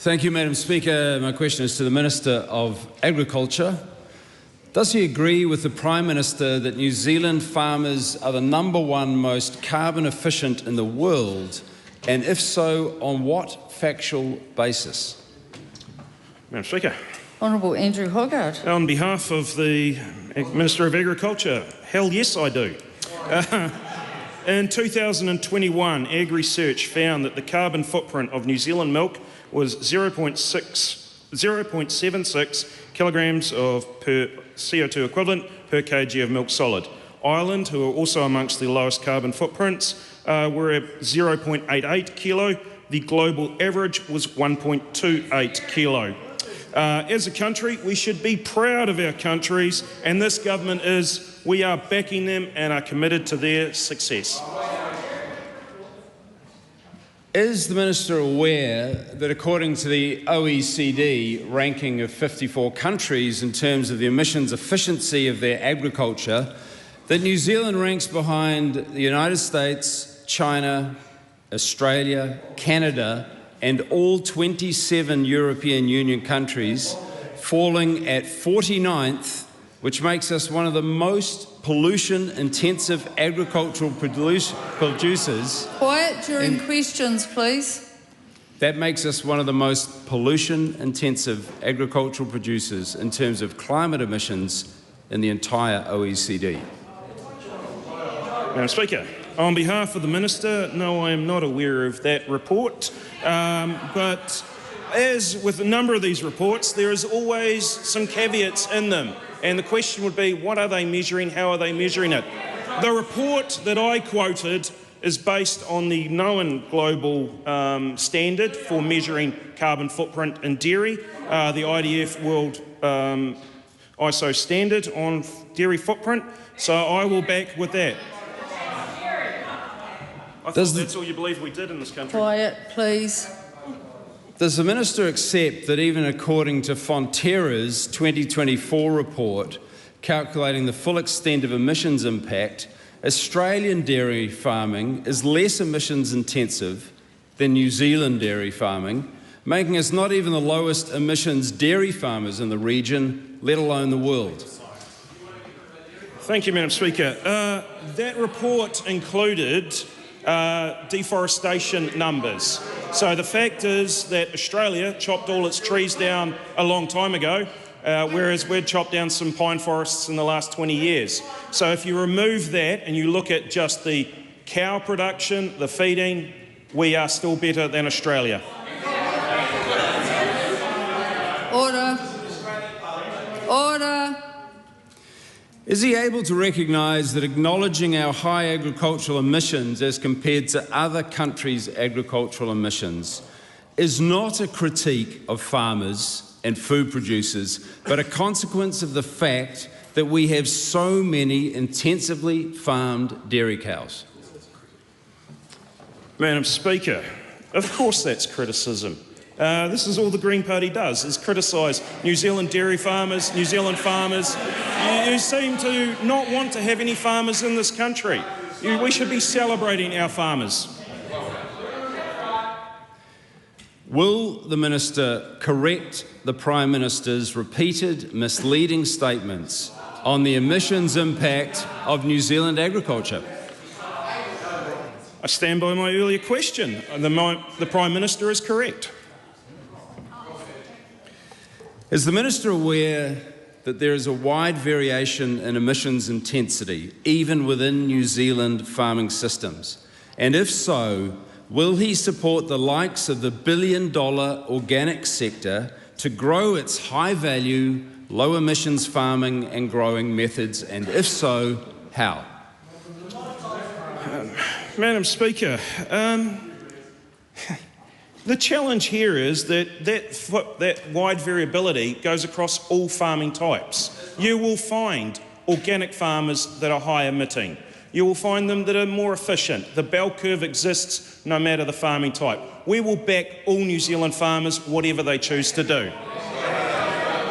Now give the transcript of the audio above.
Thank you, Madam Speaker. My question is to the Minister of Agriculture. Does he agree with the Prime Minister that New Zealand farmers are the #1 most carbon efficient in the world? And if so, on what factual basis? Madam Speaker. Honourable Andrew Hoggard. On behalf of the Minister of Agriculture, hell yes I do. In 2021, Ag Research found that the carbon footprint of New Zealand milk was 0.76 kilograms per CO2 equivalent per kg of milk solid. Ireland, who are also amongst the lowest carbon footprints, were at 0.88 kilo. The global average was 1.28 kilo. As a country, we should be proud of our countries, and this government is. We are backing them and are committed to their success. Is the Minister aware that according to the OECD ranking of 54 countries in terms of the emissions efficiency of their agriculture, that New Zealand ranks behind the United States, China, Australia, Canada, and all 27 European Union countries, falling at 49th, which makes us one of the most pollution-intensive agricultural producers. Quiet during questions, please. That makes us one of the most pollution-intensive agricultural producers in terms of climate emissions in the entire OECD. Madam Speaker, on behalf of the Minister, no, I am not aware of that report, but as with a number of these reports, there is always some caveats in them. And the question would be, what are they measuring? How are they measuring it? The report that I quoted is based on the known global standard for measuring carbon footprint in dairy, the IDF World ISO standard on dairy footprint. So I will back with that. I thought that's all you believe we did in this country. Quiet, please. Does the Minister accept that even according to Fonterra's 2024 report calculating the full extent of emissions impact, Australian dairy farming is less emissions intensive than New Zealand dairy farming, making us not even the lowest emissions dairy farmers in the region, let alone the world? Thank you, Madam Speaker. That report included deforestation numbers. So the fact is that Australia chopped all its trees down a long time ago, whereas we'd chopped down some pine forests in the last 20 years. So if you remove that and you look at just the cow production, the feeding, we are still better than Australia. Order. Order. Is he able to recognise that acknowledging our high agricultural emissions as compared to other countries' agricultural emissions is not a critique of farmers and food producers, but a consequence of the fact that we have so many intensively farmed dairy cows? Madam Speaker, of course that's criticism. This is all the Green Party does, is criticise New Zealand dairy farmers, New Zealand farmers. You seem to not want to have any farmers in this country. We should be celebrating our farmers. Will the Minister correct the Prime Minister's repeated misleading statements on the emissions impact of New Zealand agriculture? I stand by my earlier question. The Prime Minister is correct. Is the Minister aware that there is a wide variation in emissions intensity, even within New Zealand farming systems? And if so, will he support the likes of the billion-dollar organic sector to grow its high-value, low-emissions farming and growing methods? And if so, how? Madam Speaker, the challenge here is that wide variability goes across all farming types. You will find organic farmers that are high emitting. You will find them that are more efficient. The bell curve exists no matter the farming type. We will back all New Zealand farmers, whatever they choose to do.